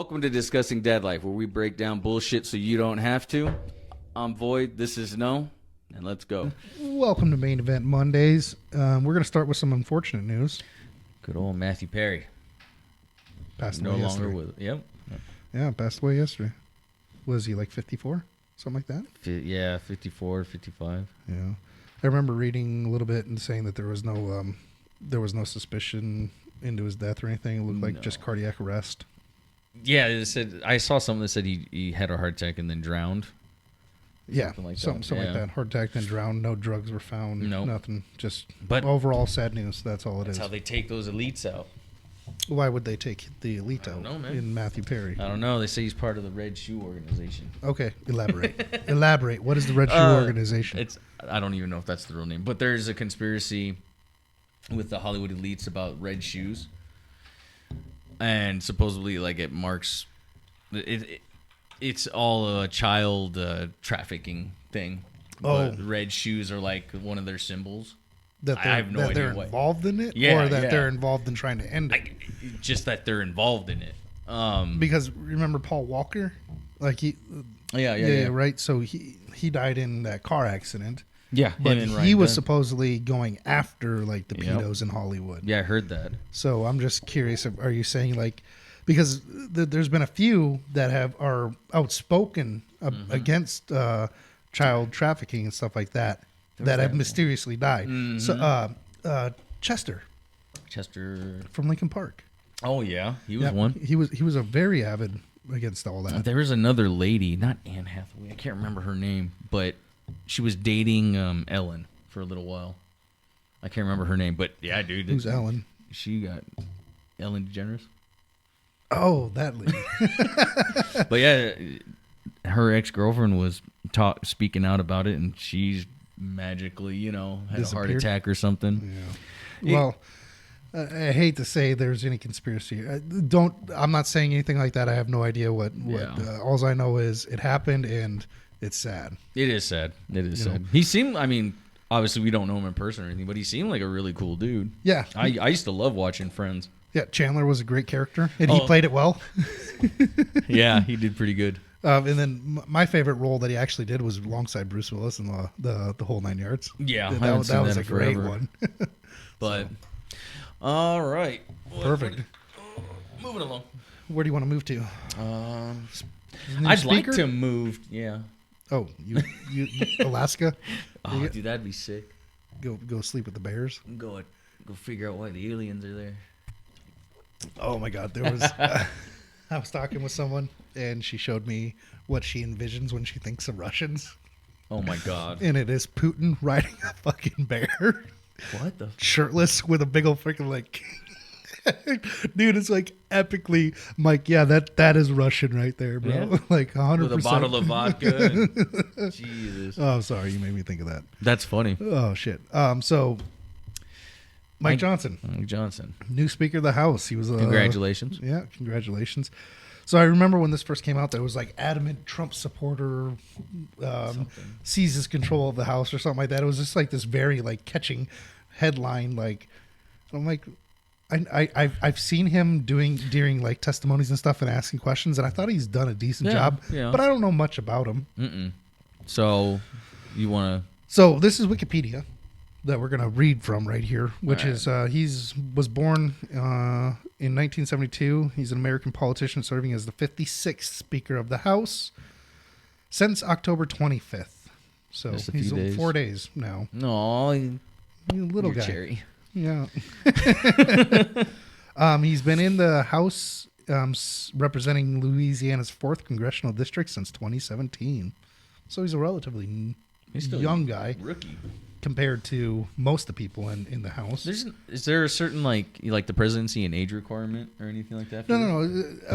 Welcome to Discussing Dad Life, where we break down bullshit so you don't have to. I'm Void, this is No, and let's go. Welcome to Main Event Mondays. We're going to start with some unfortunate news. Good old Matthew Perry. Passed No away longer yesterday. with. Yep. Yeah, passed away yesterday. Was he like 54? Something like that? Yeah, 54, 55. Yeah. I remember reading a little bit and saying that there was no suspicion into his death or anything. It looked like just cardiac arrest. Yeah, it said I saw something that said he had a heart attack and then drowned. Yeah, Something like that. Heart attack, then drowned. No drugs were found. Nope. Nothing. Just But overall sad news. That's all it That's is. how they take those elites out. Why would they take the elite I out don't know, man. in Matthew Perry? I don't know. They say he's part of the Red Shoe organization. Okay, elaborate. Elaborate. What is the Red Shoe organization? I don't even know if that's the real name, but there's a conspiracy with the Hollywood elites about red shoes, and supposedly like it marks it's all a child trafficking thing. Oh. But red shoes are like one of their symbols. That I have no idea they're why. involved in it, Yeah, or that yeah. they're involved in trying to end it. Just that they're involved in it. Because remember Paul Walker, like Yeah. right. So he died in that car accident, Yeah, but him and he Ryan was Dunn. supposedly going after like the Yep. pedos in Hollywood. Yeah, I heard that. So I'm just curious. Are you saying like because there's been a few that are outspoken against child trafficking and stuff like that that have mysteriously died. So Chester from Lincoln Park. Oh yeah, he was Yeah, one. He was a very avid against all that. There was another lady, not Anne Hathaway. I can't remember her name, but she was dating Ellen for a little while. I can't remember her name, but yeah, dude. Who's Ellen? She got Ellen DeGeneres. Oh, that lady. But yeah, her ex-girlfriend was speaking out about it, and she's magically, had a heart Disappeared? attack or something. Yeah. Well, I hate to say there's any conspiracy. I'm not saying anything like that. I have no idea what. Yeah. All I know is it happened, and it's sad. It is sad. It is sad. He seemed. I mean, obviously we don't know him in person or anything, but he seemed like a really cool dude. Yeah. I used to love watching Friends. Yeah, Chandler was a great character, and he played it well. Yeah, he did pretty good. And then my favorite role that he actually did was alongside Bruce Willis in the whole 9 yards. Yeah, that was a great one. But all right, Perfect. Moving along. Where do you want to move to? New I'd speaker? like to move. Yeah. Oh, you Alaska? Oh, dude, that'd be sick. Go sleep with the bears. Go figure out why the aliens are there. Oh my God, there was. I was talking with someone, and she showed me what she envisions when she thinks of Russians, Oh my god. and it is Putin riding a fucking bear, What the? shirtless with a big old freaking like. Dude, it's like epically, Mike. Yeah, that is Russian right there, bro. Yeah. Like 100%. With a bottle of vodka. And, Jesus. Oh, sorry, you made me think of that. That's funny. Oh shit. So, Mike Johnson, Mike Johnson. new Speaker of the House. He was Congratulations. Yeah, congratulations. So I remember when this first came out, there was like adamant Trump supporter seizes control of the House or something like that. It was just like this very like catching headline. Like I'm like, I've seen him during like testimonies and stuff and asking questions, and I thought he's done a decent job. Yeah. But I don't know much about him. Mm-mm. So you want So this is Wikipedia that we're gonna read from right here, which is was born in 1972. He's an American politician serving as the 56th Speaker of the House since October 25th. So Just a he's few days. 4 days now. to? No, He's a little guy. Cherry. Yeah. He's been in the House representing Louisiana's 4th congressional district since 2017. So he's a relatively He's still young guy Rookie. compared to most of the people in the House. Is there a certain like the presidency and age requirement or anything like that? No.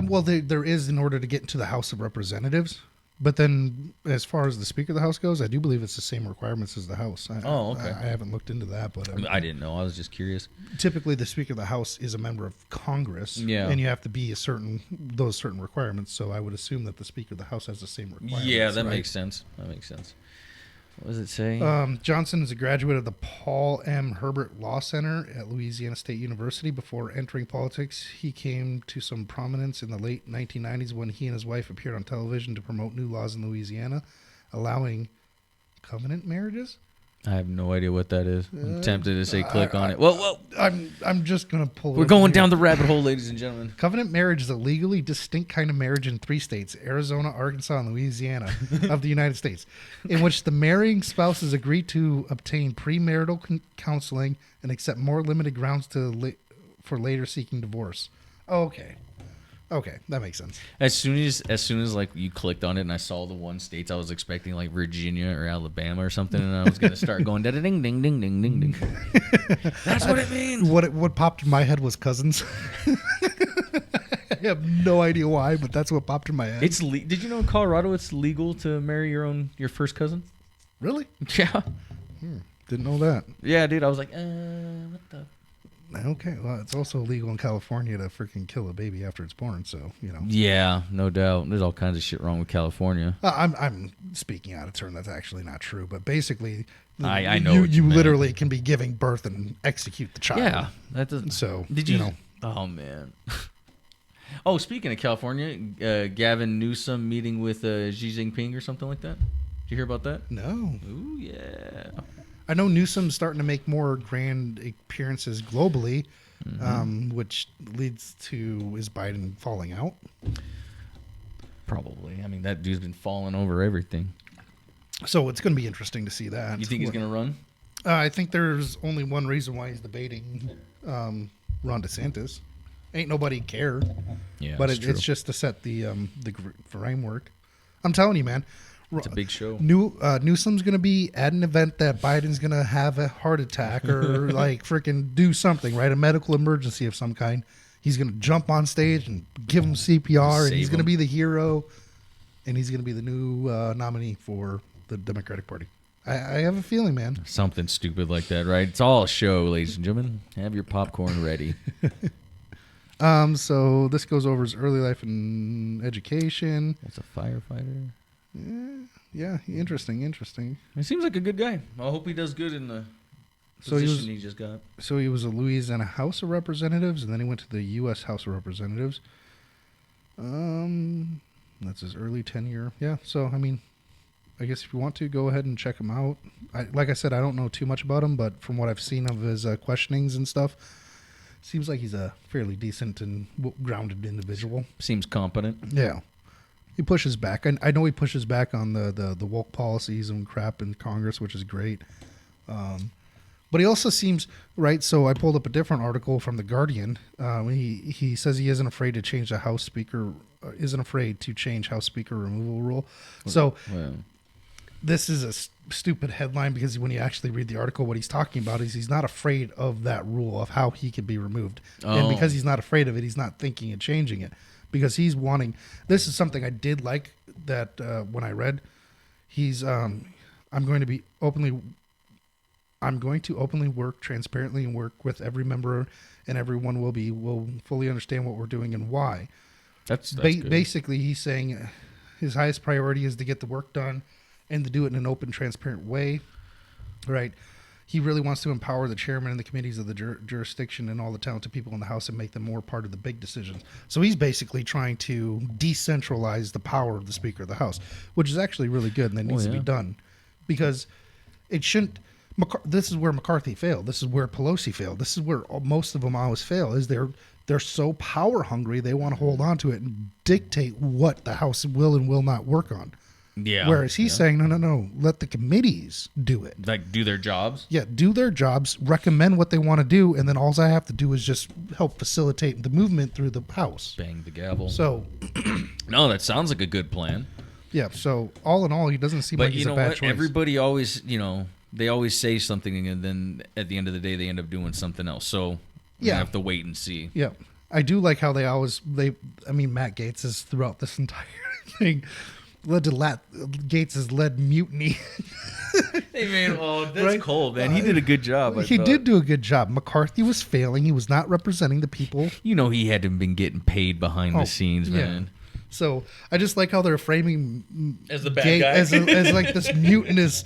Well, there is in order to get into the House of Representatives. But then, as far as the Speaker of the House goes, I do believe it's the same requirements as the House. Okay. I haven't looked into that, but I didn't know. I was just curious. typically the Speaker of the House is a member of Congress, Yeah. and you have to be those certain requirements. So I would assume that the Speaker of the House has the same requirements. Yeah, that right? makes sense. That makes sense. What does it say? Johnson is a graduate of the Paul M. Herbert Law Center at Louisiana State University. Before entering politics, he came to some prominence in the late 1990s when he and his wife appeared on television to promote new laws in Louisiana, allowing covenant marriages. I have no idea what that is. I'm tempted to say click on it. Well, I'm just gonna pull. We're going down the rabbit hole, ladies and gentlemen. Covenant marriage is a legally distinct kind of marriage in 3 states: Arizona, Arkansas, and Louisiana of the United States, in which the marrying spouses agree to obtain premarital counseling and accept more limited grounds for later seeking divorce. Okay, that makes sense. As soon as like you clicked on it and I saw the one states, I was expecting like Virginia or Alabama or something, and I was gonna start going ding ding ding ding ding ding. That's what it means. What popped in my head was cousins. I have no idea why, but that's what popped in my head. Did you know in Colorado it's legal to marry your first cousin? Really? Yeah. Didn't know that. Yeah, dude. I was like, what the. Okay, well, it's also illegal in California to freaking kill a baby after it's born, so, you know. Yeah, no doubt. There's all kinds of shit wrong with California. I'm speaking out of turn. That's actually not true, but basically, I know you literally can be giving birth and execute the child. Yeah, that doesn't. So, did you know. Oh, man. Oh, speaking of California, Gavin Newsom meeting with Xi Jinping or something like that. Did you hear about that? No. Ooh, yeah. I know Newsom's starting to make more grand appearances globally, which leads to is Biden falling out? Probably. I mean, that dude's been falling over everything. So it's going to be interesting to see that. You think he's going to run? I think there's only one reason why he's debating Ron DeSantis. Ain't nobody care. Yeah, but it's just to set the framework. I'm telling you, man. It's a big show. Newsom's going to be at an event that Biden's going to have a heart attack or like freaking do something, right? A medical emergency of some kind. He's going to jump on stage and give him CPR, and he's going to be the hero, and he's going to be the new nominee for the Democratic Party. I have a feeling, man. Something stupid like that, right? It's all a show, ladies and gentlemen. Have your popcorn ready. So this goes over his early life and education. That's a firefighter. Yeah, interesting. He seems like a good guy. I hope he does good in the position he just got. So he was a Louisiana House of Representatives, and then he went to the U.S. House of Representatives. That's his early tenure. Yeah, so, I mean, I guess if you want to, go ahead and check him out. Like I said, I don't know too much about him, but from what I've seen of his questionings and stuff, seems like he's a fairly decent and grounded individual. Seems competent. Yeah. He pushes back. I know he pushes back on the woke policies and crap in Congress, which is great. But he also seems, right, so I pulled up a different article from The Guardian. He says he isn't afraid to change the House Speaker, House Speaker removal rule. So this is a stupid headline because when you actually read the article, what he's talking about is he's not afraid of that rule of how he can be removed. And because he's not afraid of it, he's not thinking of changing it. Because he's wanting, this is something I did like that when I read, he's, I'm going to openly work transparently and work with every member, and everyone will fully understand what we're doing and why. That's basically he's saying his highest priority is to get the work done and to do it in an open, transparent way, right? He really wants to empower the chairman and the committees of the jurisdiction and all the talented people in the House and make them more part of the big decisions. So he's basically trying to decentralize the power of the Speaker of the House, which is actually really good, and that needs to be done. Because it shouldn't... This is where McCarthy failed. This is where Pelosi failed. This is where most of them always fail, is they're so power hungry, they want to hold on to it and dictate what the House will and will not work on. Yeah. Whereas he's saying, no, let the committees do it. Like, do their jobs? Yeah, do their jobs, recommend what they want to do, and then all I have to do is just help facilitate the movement through the House. Bang the gavel. So, no, that sounds like a good plan. Yeah, so all in all, he doesn't seem like he's a bad choice. Everybody always, they always say something, and then at the end of the day, they end up doing something else. So, you have to wait and see. Yeah. I do like how Matt Gaetz is throughout this entire thing. Led to Gates' led mutiny. Hey man, that's cold, man. He did a good job. He did do a good job. McCarthy was failing. He was not representing the people. He hadn't been getting paid behind the scenes, man. So I just like how they're framing as the bad guy, as like this mutinous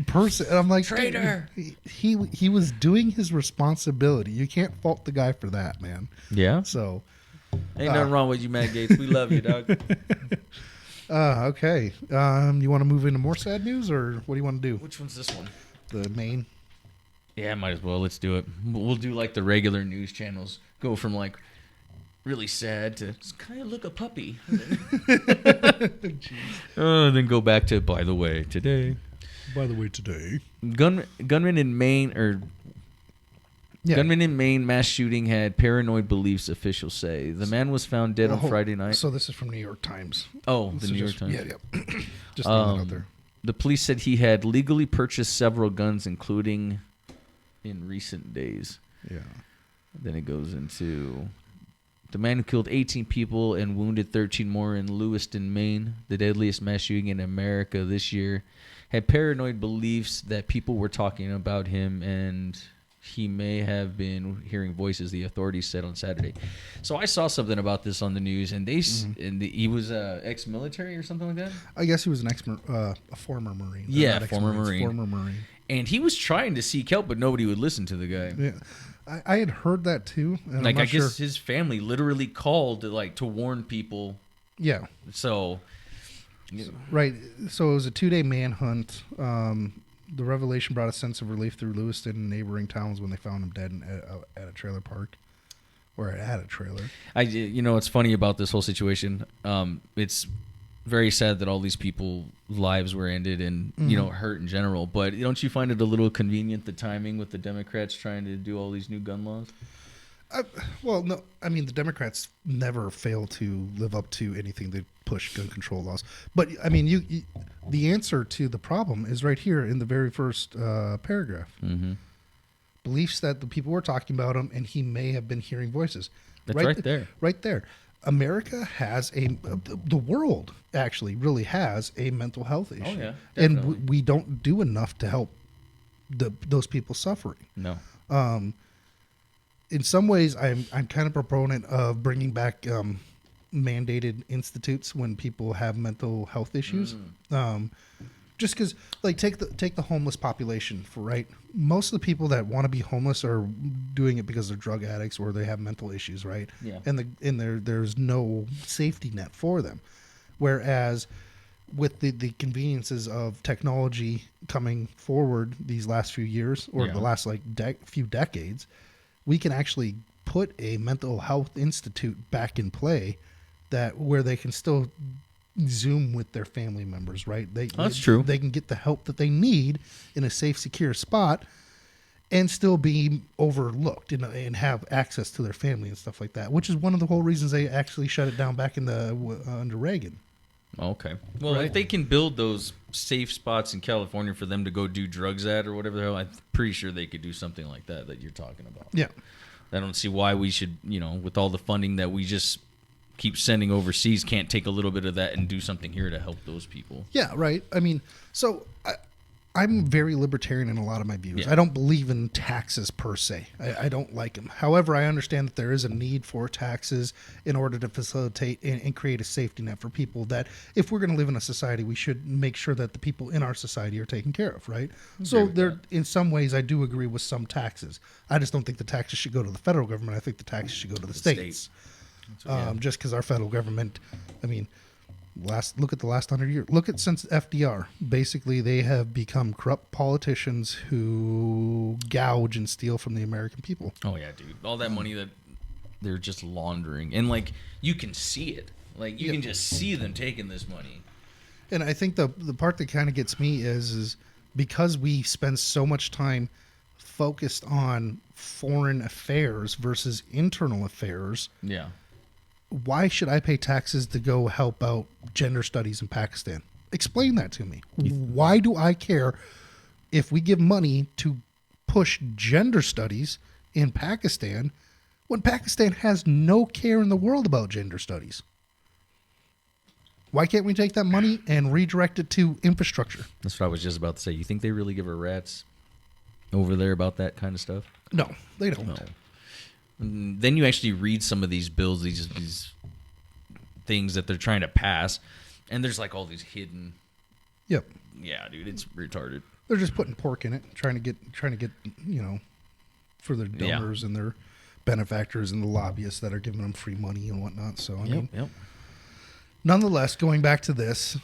person. And I'm like, Traitor. He was doing his responsibility. You can't fault the guy for that, man. Yeah. So, Ain't nothing wrong with you, Matt Gates. We love you, dog. okay. You want to move into more sad news, or what do you want to do? Which one's this one? The main. Yeah, might as well. Let's do it. We'll do like the regular news channels. Go from like really sad to kind of look a puppy. Then go back to, by the way, today. Gunman in Maine Gunman in Maine mass shooting had paranoid beliefs, officials say. The man was found dead on Friday night. So this is from New York Times. Oh, the New York Times. Yeah. Just throwing it out there. The police said he had legally purchased several guns, including in recent days. Yeah. Then it goes into the man who killed 18 people and wounded 13 more in Lewiston, Maine, the deadliest mass shooting in America this year, had paranoid beliefs that people were talking about him and he may have been hearing voices, the authorities said on Saturday. So I saw something about this on the news, and he was ex-military or something like that? I guess he was a former Marine. Yeah, former Marine. Former Marine. And he was trying to seek help, but nobody would listen to the guy. Yeah, I had heard that too. And like, I guess his family literally called to warn people. Yeah. So. Right. So it was a 2-day manhunt. The revelation brought a sense of relief through Lewiston and neighboring towns when they found him dead at a trailer park. Or at a trailer. It's funny about this whole situation. It's very sad that all these people's lives were ended and, hurt in general. But don't you find it a little convenient, the timing with the Democrats trying to do all these new gun laws? Well, no. I mean, the Democrats never fail to live up to anything they push gun control laws. But, I mean, the answer to the problem is right here in the very first paragraph. Mm-hmm. Beliefs that the people were talking about him and he may have been hearing voices. That's right there. Right there. America has the world actually really has a mental health issue. Oh, yeah. Definitely. And we don't do enough to help those people suffering. No. In some ways, I'm kind of a proponent of bringing back mandated institutes when people have mental health issues. Just because, like, take the homeless population right. Most of the people that want to be homeless are doing it because they're drug addicts or they have mental issues, right? Yeah. And there's no safety net for them. Whereas with the conveniences of technology coming forward these last few years or the last few decades, we can actually put a mental health institute back in play where they can still Zoom with their family members, right? That's true. They can get the help that they need in a safe, secure spot and still be overlooked and have access to their family and stuff like that, which is one of the whole reasons they actually shut it down back in under Reagan. Okay. Well, right? If they can build those safe spots in California for them to go do drugs at or whatever the hell, I'm pretty sure they could do something like that you're talking about. Yeah. I don't see why we should, with all the funding that we just keep sending overseas, can't take a little bit of that and do something here to help those people. Yeah, right. I mean, so I'm very libertarian in a lot of my views. Yeah. I don't believe in taxes per se. I don't like them. However, I understand that there is a need for taxes in order to facilitate and create a safety net for people that if we're going to live in a society, we should make sure that the people in our society are taken care of, right? So in some ways, I do agree with some taxes. I just don't think the taxes should go to the federal government. I think the taxes should go to the states. Just because our federal government, I mean, look at the last 100 years. Look at since FDR. Basically, they have become corrupt politicians who gouge and steal from the American people. Oh yeah, dude! All that money that they're just laundering, and you can see it. You can just see them taking this money. And I think the part that kind of gets me is because we spend so much time focused on foreign affairs versus internal affairs. Yeah. Why should I pay taxes to go help out gender studies in Pakistan? Explain that to me. Why do I care if we give money to push gender studies in Pakistan when Pakistan has no care in the world about gender studies? Why can't we take that money and redirect it to infrastructure? That's what I was just about to say. You think they really give a rat's over there about that kind of stuff? No, they don't. No. Then you actually read some of these bills, these things that they're trying to pass, and there's all these hidden. Yep. Yeah, dude, it's retarded. They're just putting pork in it, trying to get for their donors and their benefactors and the lobbyists that are giving them free money and whatnot. So I mean, nonetheless, going back to this,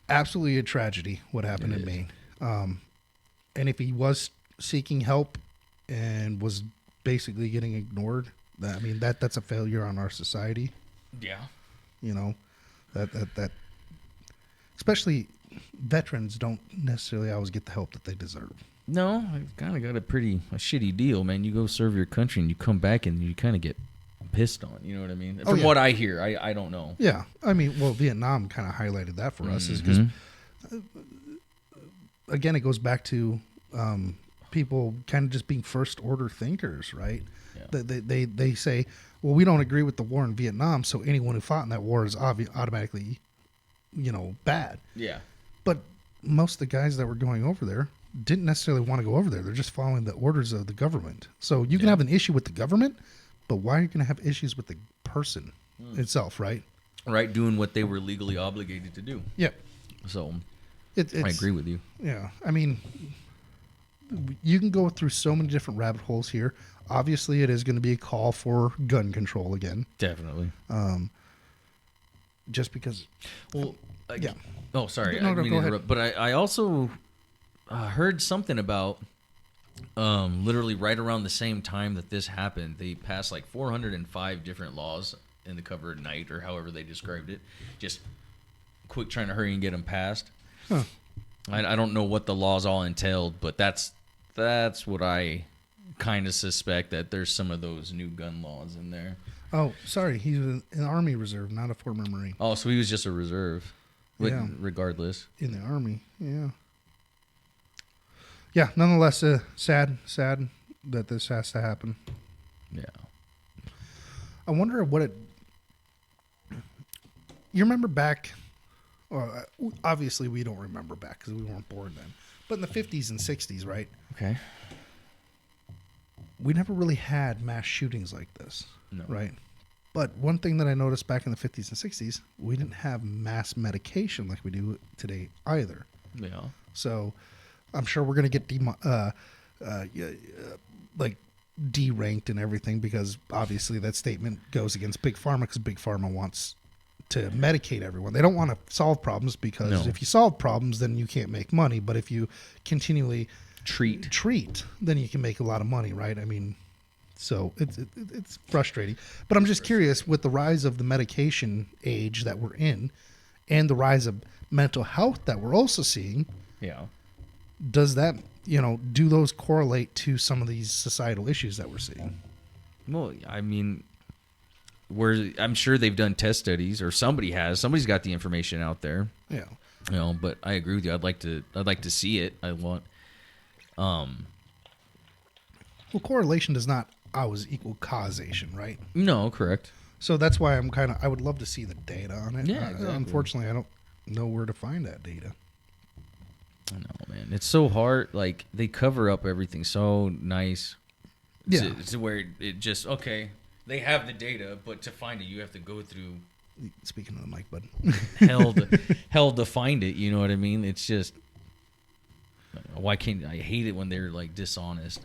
absolutely a tragedy what happened in Maine. And if he was seeking help and was basically getting ignored, that's a failure on our society. Yeah. That especially veterans don't necessarily always get the help that they deserve. No, I've kind of got a shitty deal, man. You go serve your country and you come back and you kind of get pissed on. You know what I mean? From what I hear, I don't know. Yeah, I mean, well, Vietnam kind of highlighted that for us, is because again, it goes back to people kind of just being first order thinkers, right? Yeah. They say, well, we don't agree with the war in Vietnam, so anyone who fought in that war is automatically, bad. Yeah. But most of the guys that were going over there didn't necessarily want to go over there. They're just following the orders of the government. So you can have an issue with the government, but why are you going to have issues with the person itself, right? Right, doing what they were legally obligated to do. Yeah. So I agree with you. Yeah. I mean, you can go through so many different rabbit holes here. Obviously, it is going to be a call for gun control again. Definitely. Just because... Well, yeah. Oh, sorry. No, I didn't mean go to interrupt. But I also heard something about literally right around the same time that this happened, they passed like 405 different laws in the cover of night, or however they described it. Just quick trying to hurry and get them passed. Huh. I don't know what the laws all entailed, but that's what I kind of suspect, that there's some of those new gun laws in there. Oh, sorry. He's an Army reserve, not a former Marine. Oh, so he was just a reserve. Yeah. Regardless. In the Army, yeah. Yeah, nonetheless, sad that this has to happen. Yeah. I wonder what it... You remember back... Well, obviously, we don't remember back because we weren't born then. But in the 50s and 60s, right? Okay. We never really had mass shootings like this. No. Right? But one thing that I noticed back in the 50s and 60s, we didn't have mass medication like we do today either. Yeah. So I'm sure we're going to get deranked and everything, because obviously that statement goes against Big Pharma, because Big Pharma wants to medicate everyone. They don't want to solve problems, because if you solve problems, then you can't make money. But if you continually treat, then you can make a lot of money, right? I mean... So it's frustrating. But I'm just curious, with the rise of the medication age that we're in and the rise of mental health that we're also seeing, does that, do those correlate to some of these societal issues that we're seeing? Well, I mean, I'm sure they've done test studies, or somebody has. Somebody's got the information out there. Yeah. But I agree with you. I'd like to see it. I want Well, correlation does not always equal causation, right? No, correct. So that's why I would love to see the data on it. Yeah, exactly. Unfortunately, I don't know where to find that data. I know, man. It's so hard. Like, they cover up everything so nice. It's where it just, okay, they have the data, but to find it, you have to go through... Speaking of the mic, bud. hell to find it, you know what I mean? It's just... Why can't... I hate it when they're, like, dishonest.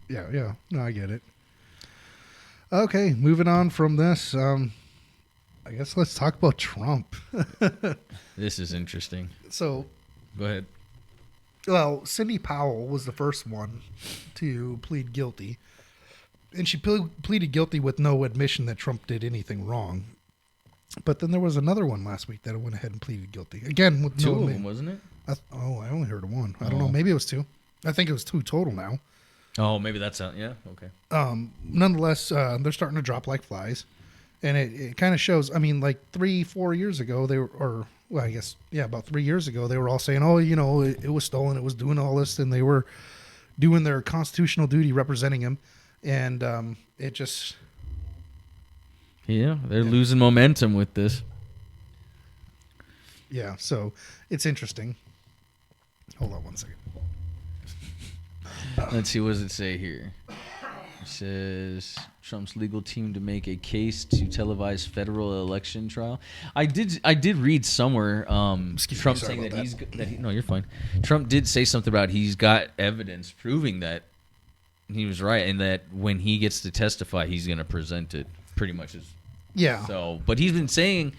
Yeah. No, I get it. Okay, moving on from this. I guess let's talk about Trump. This is interesting. So, go ahead. Well, Cindy Powell was the first one to plead guilty. And she pleaded guilty with no admission that Trump did anything wrong. But then there was another one last week that went ahead and pleaded guilty. Again, with two of them, wasn't it? I only heard of one. I don't know. Maybe it was two. I think it was two total now. Oh, maybe that's yeah. Okay. Nonetheless, they're starting to drop like flies, and it kind of shows. I mean, like 3-4 years ago, about 3 years ago, they were all saying, "Oh, it was stolen. It was doing all this," and they were doing their constitutional duty representing him, and it just. Yeah, they're losing momentum with this. Yeah, so it's interesting. Hold on one second. Let's see, what does it say here? It says Trump's legal team to make a case to televise federal election trial. I did read somewhere Trump saying that no, you're fine. Trump did say something about he's got evidence proving that he was right, and that when he gets to testify, he's going to present it. Pretty much is. Yeah. So, but he's been saying,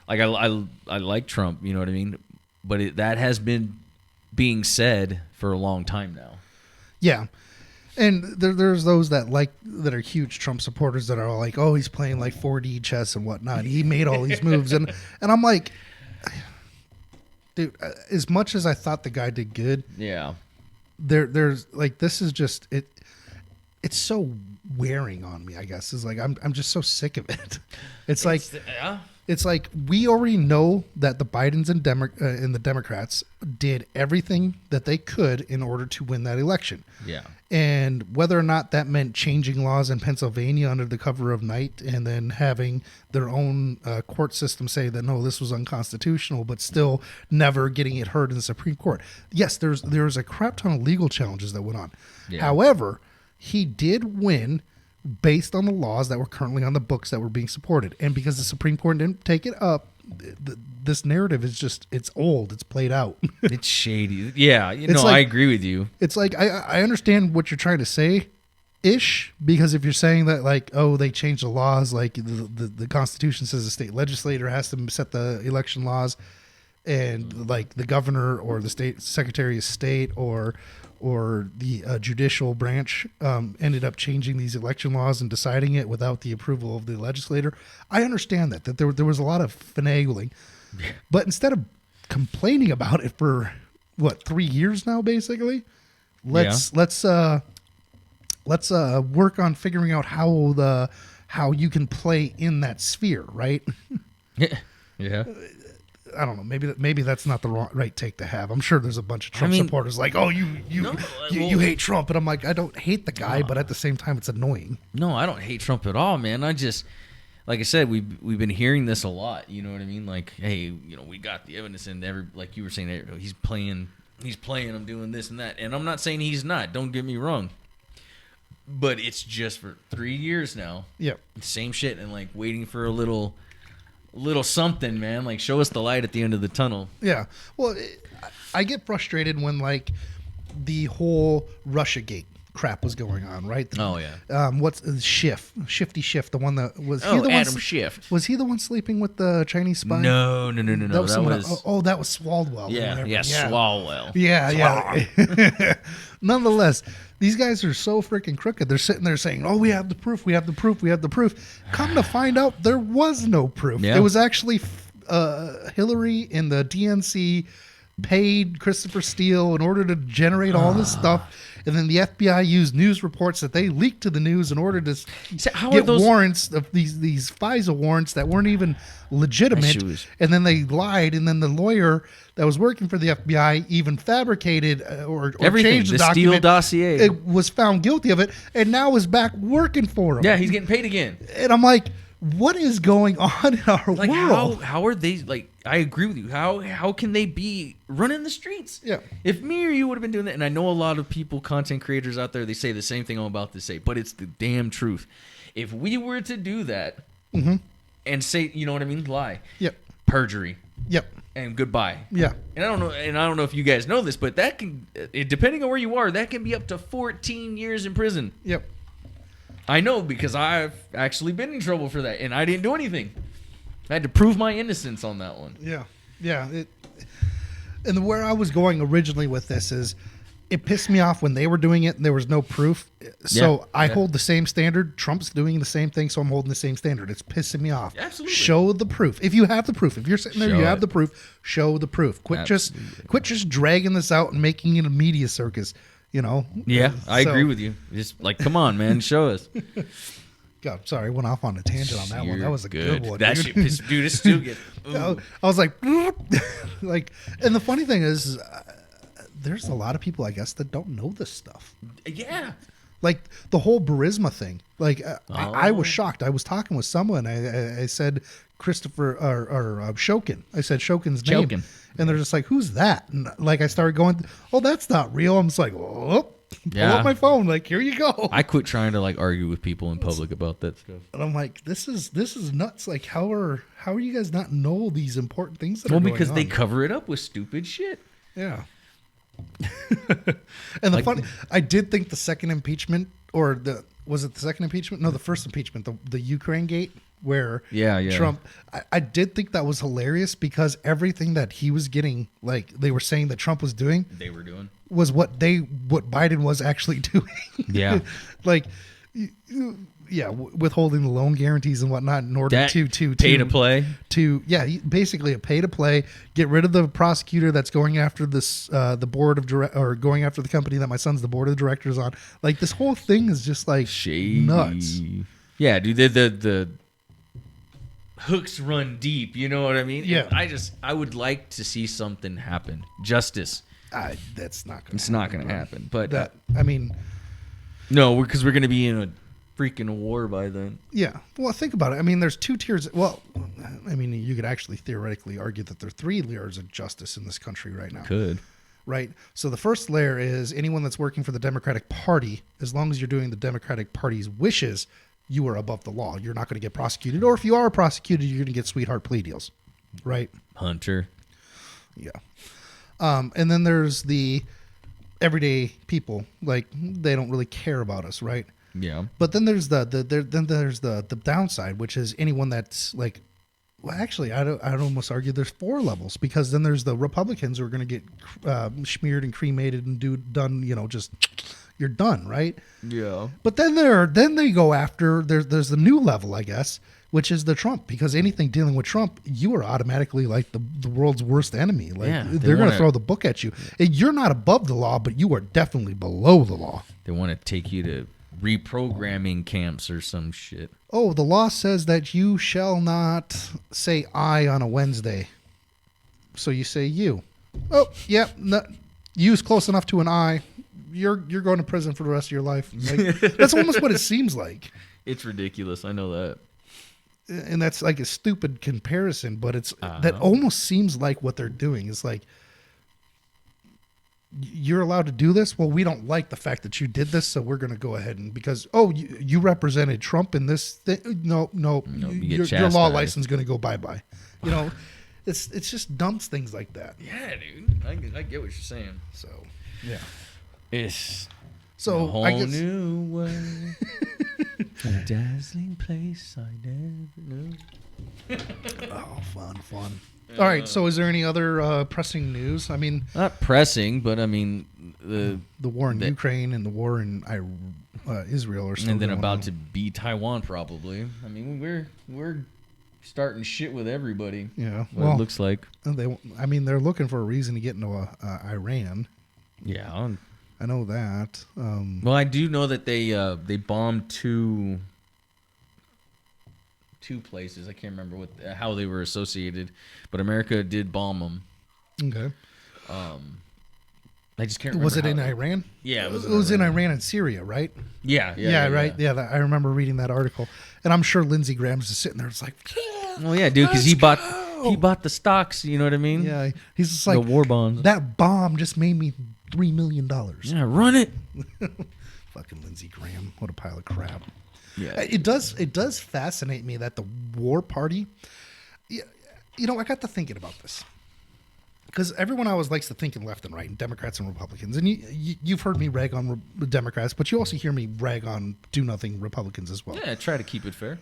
like, I like Trump, you know what I mean? But that has been being said for a long time now. Yeah. And there's those that are huge Trump supporters that are like, oh, he's playing like 4D chess and whatnot. He made all these moves, and I'm like, dude, as much as I thought the guy did good, yeah, there's like, this is just it. It's so wearing on me. I guess is like I'm just so sick of it. It's like we already know that the Bidens and the Democrats did everything that they could in order to win that election. Yeah. And whether or not that meant changing laws in Pennsylvania under the cover of night and then having their own court system say that, no, this was unconstitutional, but still never getting it heard in the Supreme Court. Yes, there's a crap ton of legal challenges that went on. Yeah. However, he did win based on the laws that were currently on the books that were being supported. And because the Supreme Court didn't take it up, this narrative is just, it's old. It's played out. It's shady. Yeah, I agree with you. It's like, I understand what you're trying to say, ish, because if you're saying that, like, oh, they changed the laws, like the Constitution says the state legislator has to set the election laws, and like the governor or the state secretary of state or the judicial branch ended up changing these election laws and deciding it without the approval of the legislator. I understand that there was a lot of finagling, but instead of complaining about it for 3 years now, basically, let's work on figuring out how you can play in that sphere, right? Yeah. I don't know. Maybe that's not the right take to have. I'm sure there's a bunch of Trump supporters like, oh, you hate Trump, and I'm like, I don't hate the guy, but at the same time, it's annoying. No, I don't hate Trump at all, man. I just, like I said, we've been hearing this a lot. You know what I mean? Like, hey, we got the evidence, and like you were saying, he's playing. I'm doing this and that, and I'm not saying he's not. Don't get me wrong. But it's just for 3 years now. Yeah, same shit, and like waiting for a little something, man. Like, show us the light at the end of the tunnel. Yeah. Well, I get frustrated when like the whole Russiagate crap was going on, right? Oh yeah. What's Shifty Schiff, the one that was Adam Schiff. Was he the one sleeping with the Chinese spy? No. That was that was Swalwell. Yeah, Swalwell. Yeah. Nonetheless, these guys are so freaking crooked. They're sitting there saying, "Oh, we have the proof. We have the proof. We have the proof." Come to find out, there was no proof. Yeah. It was actually Hillary in the DNC paid Christopher Steele in order to generate all this stuff, and then the FBI used news reports that they leaked to the news in order to get warrants of these FISA warrants that weren't even legitimate, and then they lied, and then the lawyer that was working for the FBI even fabricated or changed the document. Steele dossier. It was found guilty of it, and now is back working for him. Yeah, he's getting paid again. And I'm like, what is going on in our world? How are they, like, I agree with you. How can they be running the streets? Yeah. If me or you would have been doing that, and I know a lot of people, content creators out there, they say the same thing I'm about to say, but it's the damn truth. If we were to do that and say, you know what I mean, lie. Yep. Perjury. Yep. And goodbye. Yeah. And I don't know if you guys know this, but that can, depending on where you are, that can be up to 14 years in prison. Yep. I know, because I've actually been in trouble for that, and I didn't do anything. I had to prove my innocence on that one. Yeah. And where I was going originally with this is, it pissed me off when they were doing it and there was no proof. So I hold the same standard. Trump's doing the same thing, so I'm holding the same standard. It's pissing me off. Absolutely. Show the proof. If you have the proof, if you're sitting there, you have the proof. Show the proof. Quit just dragging this out and making it a media circus. Yeah, I agree with you. Just like, come on, man, show us. God, sorry, went off on a tangent on that one. That was a good one. That shit pissed, dude. It's still good. I was like, and the funny thing is, there's a lot of people, I guess, that don't know this stuff. Yeah. Like the whole Burisma thing. Like I was shocked. I was talking with someone. I said Christopher or Shokin. I said Shokin's name. And they're just like, who's that? And like I started going, oh, that's not real. I'm just like, oh, pull up my phone. Like, here you go. I quit trying to like argue with people in public about that stuff. And I'm like, this is nuts. Like, how are you guys not know these important things that are going on? Well, because they cover it up with stupid shit. Yeah. And I did think the second impeachment, was it the second impeachment? No, the first impeachment, the Ukraine gate, where Trump, I did think that was hilarious because everything that he was getting, like they were saying that Trump was doing, was what Biden was actually doing. Yeah. Like, withholding the loan guarantees and whatnot in order to pay to play. Basically a pay to play. Get rid of the prosecutor that's going after this the board of or going after the company that my son's the board of directors on. Like, this whole thing is just like shady. Nuts. Yeah, dude. The hooks run deep. You know what I mean? Yeah. I would like to see something happen. Justice. That's not going. It's not going to happen. But no, because we're going to be in a freaking war by then. Yeah. Well, think about it. I mean, there's two tiers. Well, I mean, you could actually theoretically argue that there are three layers of justice in this country right now. Could. Right. So the first layer is anyone that's working for the Democratic Party, as long as you're doing the Democratic Party's wishes, you are above the law. You're not going to get prosecuted. Or if you are prosecuted, you're going to get sweetheart plea deals. Right. Hunter. Yeah. And then there's the everyday people. Like, they don't really care about us. Right. Yeah. But then there's the downside, which is anyone that's like, well, actually, I'd almost argue there's four levels, because then there's the Republicans who are going to get smeared and cremated and done, just you're done, right? Yeah. But then they go after there's the new level, I guess, which is the Trump, because anything dealing with Trump, you are automatically like the world's worst enemy. Like, they're going to throw the book at you. And you're not above the law, but you are definitely below the law. They want to take you to reprogramming camps or some shit. Oh, the law says that you shall not say I on a Wednesday. So you say you. Oh, yeah, you's close enough to an I. You're going to prison for the rest of your life. Like, that's almost what it seems like. It's ridiculous. I know that. And that's like a stupid comparison, but it's that almost seems like what they're doing. It's like, you're allowed to do this. Well, we don't like the fact that you did this, so we're going to go ahead and because you represented Trump in this thing. No, your law license is going to go bye. It's just dumps things like that. Yeah, dude, I get what you're saying. So yeah, it's a whole I guess, new way, a dazzling place I never knew. Oh, fun. All right. So, is there any other pressing news? I mean, not pressing, but I mean the war in Ukraine and the war in Israel are still and then going about on. to be Taiwan probably. I mean, we're starting shit with everybody. Yeah. It looks like they're looking for a reason to get into Iran. Yeah. I know that. Well, I do know that they bombed two places. I can't remember how they were associated, but America did bomb them. Okay. I just can't remember. Was it in Iran? Yeah, it was in Iran and Syria, right? Yeah, right. Yeah, I remember reading that article, and I'm sure Lindsey Graham's just sitting there. It's like, well, yeah, dude, because he bought the stocks. You know what I mean? Yeah, he's just like the war bonds. That bomb just made me $3 million. Yeah, run it. Fucking Lindsey Graham, what a pile of crap. Yeah, it does fascinate me that the war party. I got to thinking about this. Because everyone always likes to think in left and right, and Democrats and Republicans. And you've heard me rag on Democrats, but you also hear me rag on do-nothing Republicans as well. Yeah, try to keep it fair.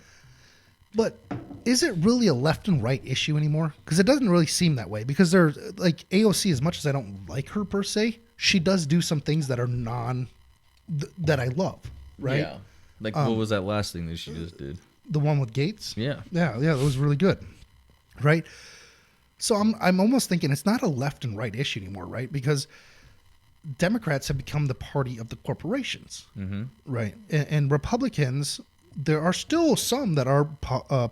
But is it really a left and right issue anymore? Because it doesn't really seem that way. Because they're like AOC, as much as I don't like her per se, she does do some things that are that I love, right? Yeah. Like, what was that last thing that she just did? The one with Gates? Yeah. Yeah, that was really good, right? So I'm almost thinking it's not a left and right issue anymore, right? Because Democrats have become the party of the corporations, right? And Republicans, there are still some that are part of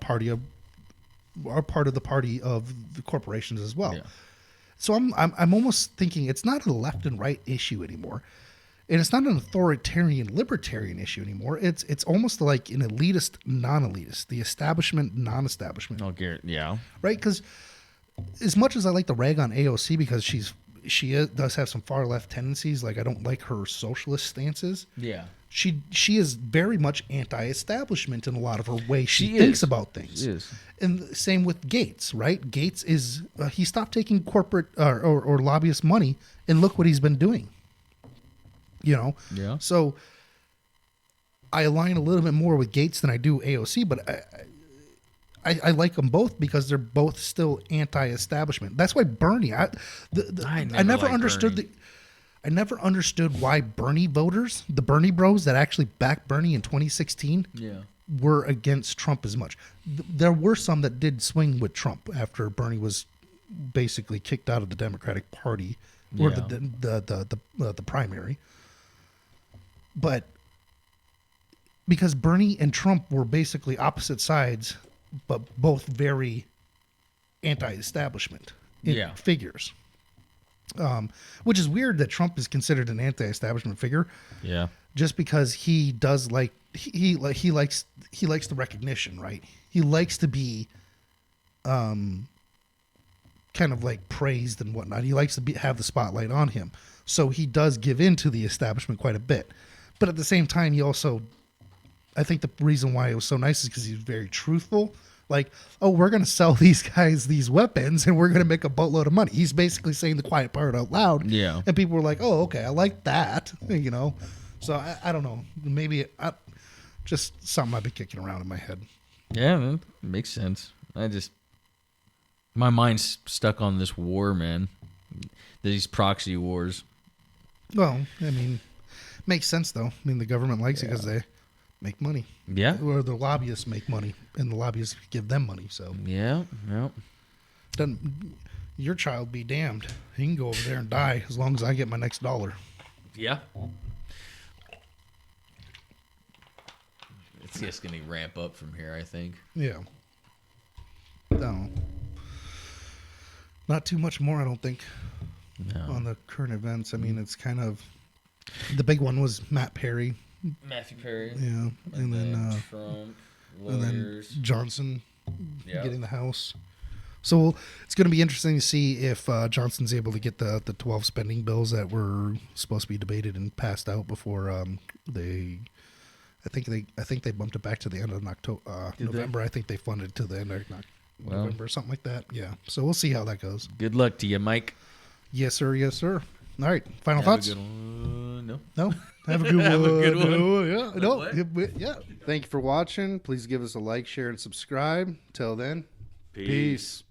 the party of the corporations as well. Yeah. So I'm almost thinking it's not a left and right issue anymore, and it's not an authoritarian libertarian issue anymore. It's almost like an elitist non-elitist, the establishment non-establishment. Oh, Garrett, yeah, right, because. As much as I like to rag on AOC because she's does have some far left tendencies. Like I don't like her socialist stances. Yeah. She is very much anti-establishment in a lot of her way she She thinks is. about things. She is. And same with Gates, right? Gates is he stopped taking corporate or lobbyist money, and look what he's been doing. You know. Yeah. So I align a little bit more with Gates than I do AOC, but I like them both because they're both still anti-establishment. That's why Bernie. I never liked understood Bernie. I never understood why Bernie voters, the Bernie bros that actually backed Bernie in 2016, were against Trump as much. There were some that did swing with Trump after Bernie was basically kicked out of the Democratic Party or the primary. But because Bernie and Trump were basically opposite sides, but both very anti-establishment figures. Which is weird that Trump is considered an anti-establishment figure. Yeah. Just because he does like he likes the recognition, right? He likes to be kind of like praised and whatnot. He likes to have the spotlight on him. So he does give in to the establishment quite a bit. But at the same time, he also, I think the reason why it was so nice is because he was very truthful. Like, oh, we're going to sell these guys these weapons and we're going to make a boatload of money. He's basically saying the quiet part out loud. Yeah. And people were like, oh, okay, I like that, you know. So I don't know. Maybe just something I've been kicking around in my head. Yeah, man. Makes sense. My mind's stuck on this war, man. These proxy wars. Well, I mean, makes sense, though. I mean, the government likes it because they make money. Yeah. Or the lobbyists make money, and the lobbyists give them money. So Yeah. doesn't your child be damned? He can go over there and die as long as I get my next dollar. Yeah. It's just going to ramp up from here, I think. Yeah. No. Not too much more, I don't think, on the current events. I mean, it's kind of the big one was Matt Perry. Matthew Perry. Yeah. And then Trump, and then lawyers. Johnson getting the House. So it's going to be interesting to see if Johnson's able to get the 12 spending bills that were supposed to be debated and passed out before they. I think they bumped it back to the end of November. I think they funded to the end of November or something like that. Yeah. So we'll see how that goes. Good luck to you, Mike. Yes, sir. Yes, sir. All right. Final thoughts? No. No. Have a good one. Have a good one. No, yeah. No. What? Yeah. Thank you for watching. Please give us a like, share, and subscribe. Till then, peace.